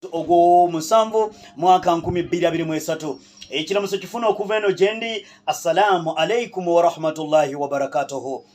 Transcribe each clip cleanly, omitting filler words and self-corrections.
Ogo musamvu mwaka 2023 ekiramuso kifuna okuva eno gyendi. Assalamu alaikum wa rahmatullahi wa barakatuhu.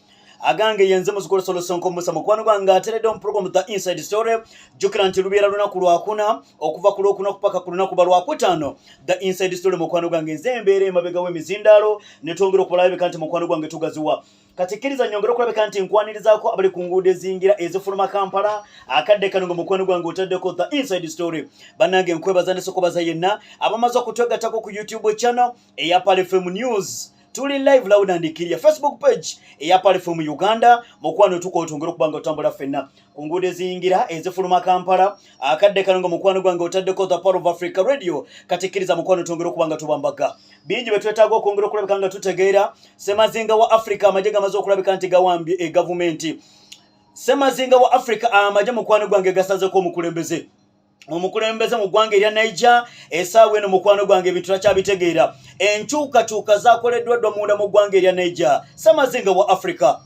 Agange yenze muzukulu solo sonko musa mukwano gwange ateredde mu program The Inside Story jukira nti lubeera lunaku lwakuna okuva ku lwokuna kupaka ku lunaku lwakutaano. The Inside Story mukwano gwange nze mbeera emabega w'emizindaalo ne twongera okulabika nti mukwano gwange tugaziwa katikiriza nyongera okulabika nti nkwanirizaako abali ku nguudo ezingira ezifuluma Kampala akadde kano nga mukwano gwange otaddeko The Inside Story. Bannange nkwebaza ne sokobaza yenna abamaze okutwegattako ku YouTube channel eya Pale FM News. Tuli live loud and clear Facebook page eya Pale FM Uganda mukwano tuko tongera kubanga otambula fenna ku nguudo ezingira ezifuluma Kampala akadde kano nga mukwano gwange otaddeko The Power of Africa Radio katikiriza mukwano tongera kubanga tubambaga bingi betwetaaga okwongera okulabika nga tutegeera semazinga wa Africa amajje gamaze okulabika nti gawambye government. Semazinga wa Africa amajje mukwano gwange gasazeko omukulembeze omukulembeze mu ggwanga erya Niger esaawa eno mukwano gwange ebintu turakyabitegeera enkyukakyuka zakoleddwa munda mu ggwanga erya Niger. Semazinga wa Africa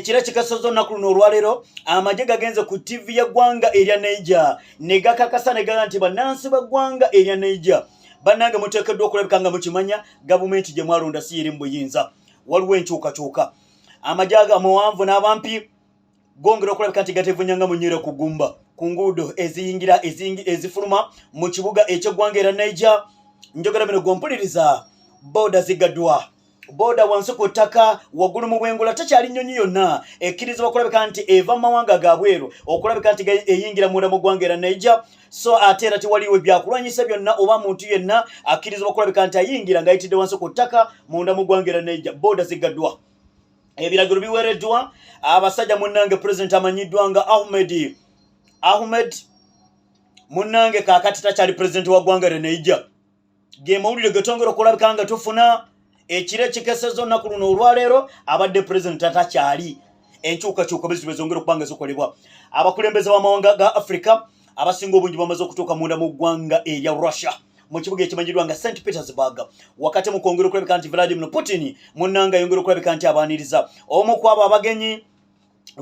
kira kikasozo nnaku luno olwaleero amagye gagenze ku TV ya ggwanga erya Niger ne gakakasa ne gaga nti bannansi b'eggwanga erya Niger bannange muteekeddwa okulabika nga mukimanya gavumenti gye mwalonda si yeri mu buyinza. Waliwo enkyukakyuka amagye agamuwanvu n'abampi gongera okulabika nti gatevunyanga munyere kugumba ku nguudo eziyingira ezifuluma mu kibuga eky'eggwanga erya Niger. Njogera bino gompuliriza boda zigaddwa boda wansi ku ttaka waggulu mu bwengula takyali nnyonyi yonna ekkirizibwa okulabika nti eva mu mawanga ga bweru okulabika nti eyingira munda mu ggwanga erya Niger. So ate era tewaliwo ebyakulwanyisa byonna oba muntu yenna akkirizibwa okulabika nti ayingira ng'ayitidde wansi ku ttaka munda mu ggwanga erya Niger. Boda zigaddwa ebiragiro biweereddwa abasajja munnange President amanyiddwa nga Ahmed munnange kaakati takyali president wa ggwanga erya Niger. Ge mawulire getongera okulabika nga tufuna ekiro ekikesezo nnaku luno olwaleero abadde president takyali. Enkyukakyuka bezibe zongera okubanga zikolebwa. Abakulembeze b'amawanga ga Africa abasinga obungi bamaze okutuuka munda mu ggwanga erya Russia mu kibuga ekimanyiddwa nga St. Petersburg wakati mu kwongera okulabika nti Vladimir Putin munnanga ayongera okulabika nti abaaniriza omu ku abo abagenyi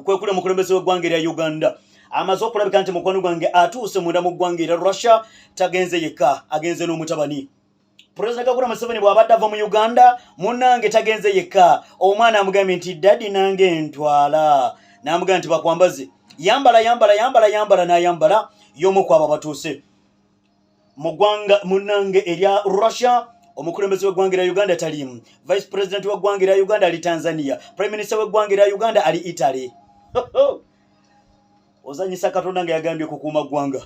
kwekuli omukulembeze w'eggwanga erya Uganda amaze okulabika nti mukwano gwange atuuse munda mu ggwanga erya Russia tagenze yekka agenze n'omutabani. President Kagura Museveni bw'abadde ava mu Uganda munnange tagenze yekka omwana amugambye nti dadi nange ntwala n'amugamba nti bakwambaze yambala n'ayambala y'omu ku abo batuuse mu ggwanga munnange erya Russia. Omukulembeze w'eggwanga erya Uganda taliimu, Vice President w'eggwanga erya Uganda ali Tanzania, Prime Minister w'eggwanga erya Uganda ali Italy. Ozanyisa Katonda nga yagambye kukuuma ggwanga.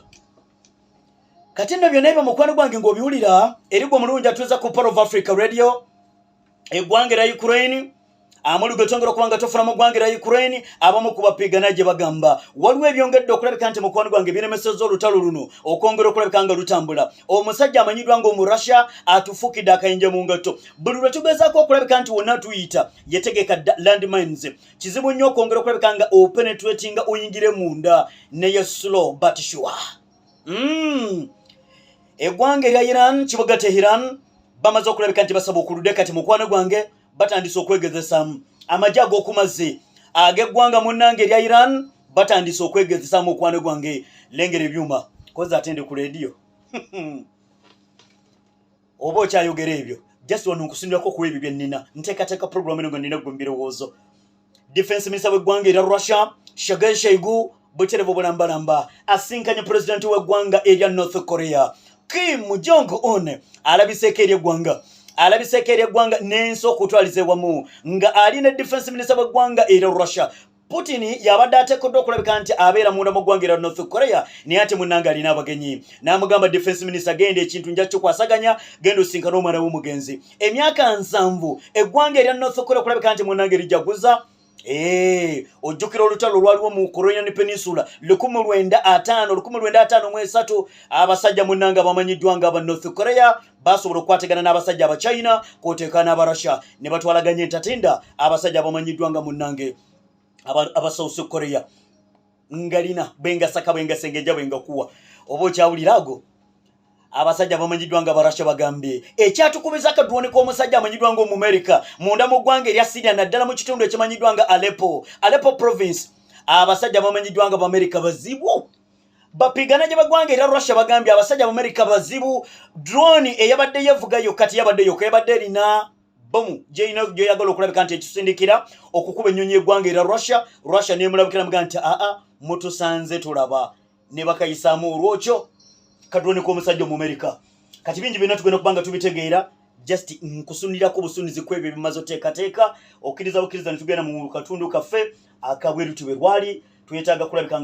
Kati nno byonna ebyo mukwano gwange ng'obiwulira erigwa omulungi atuuza ku Power of Africa Radio eggwanga erya Ukraine amulu getongera okubanga tofuna mu ggwanga erya Ukraine abamu ku bapiigana gye bagamba waliwo ebyongedde okulabika nti mukwano gwange biremesezza olutalo luno okwongera okulabika nga lutambula. Omusajja amanyiddwa ng'omu Russia atufukidde akayinja mu ngato buli lwe tugezaako okulabika nti wonna tuyita yetegeka landmines kizibu nnyo okwongera okulabika nga openetratinga oyingire munda neye slow but sure. Eggwanga erya Iran kibuga Tehran bamaze okulabika nti basaba okuludde kati mukwano gwange batandise okwegezesaamu amagye ag'okumaze ag'eggwanga munnange erya Iran batandise okwegezesaamu okwano gwange lengera ebyuma koza atende ku radio oba okyayogera ebyo just wano nkusindirako kuwa ebyo byennina nteekateeka program eno nga nina gwe mbirowoozo. Defense Minister w'eggwanga erya Russia Sergei Shoigu buterevu bulambalamba asinkanye president w'eggwanga erya North Korea Kim Jong-un alabiseeko eri eggwanga n'ensi okutwaliza ewamu nga ali ne Defense Minister w'eggwanga erya Russia. Putin yabadde ateekeddwa okulabika nti abeera munda mu ggwanga erya North Korea naye ate munnanga alina abagenyi n'amugamba Defense Minister genda ekintu nja kikwasaganya genda osinkana omwana w'omugenzi. Emyaka 7 eggwanga erya North Korea okulabika nti munnanga erijaguza ojjukira olutalo olwaliwo mu Korean Peninsula 1953 abasajja munnanga bamanyiddwa nga aba North Korea basobola okwategana n'abasajja aba China kwoteeka n'aba Russia ne batwalaganya entatinda abasajja bamanyiddwa nga munnange aba South Korea ngalina bengasaka bengasengeja bengakuwa oba okyawulira ago abasajja bamanyiddwa nga Russia bagambye ekyatukubiza akadduwoni k'omusajja amanyiddwa nga Omumerika munda mu ggwanga erya Syria naddala mu kitundu ekimanyiddwa nga Aleppo province abasajja bamanyiddwa nga America bazibu bapigana gye bagwanga era Russia bagambye abasajja ba America bazibu drone eyabadde yevugayo kati yabaddeyo kebadde erina bomu gye yagala okulabika nti ekisindikira okukuba ennyonyi eggwanga era Russia nemulabikira muga nti mutusanze tulaba ne bakayisaamu olwokyo kadrone k'omusajja mu America kati bingi byonna tugenda kubanga tubitegeera just nkusunirako busunizi kwebyo bimaze oteekateeka okkiriza ne tugenda mu katundu kaffe akabweru tube lwali tuyetaaga kulabika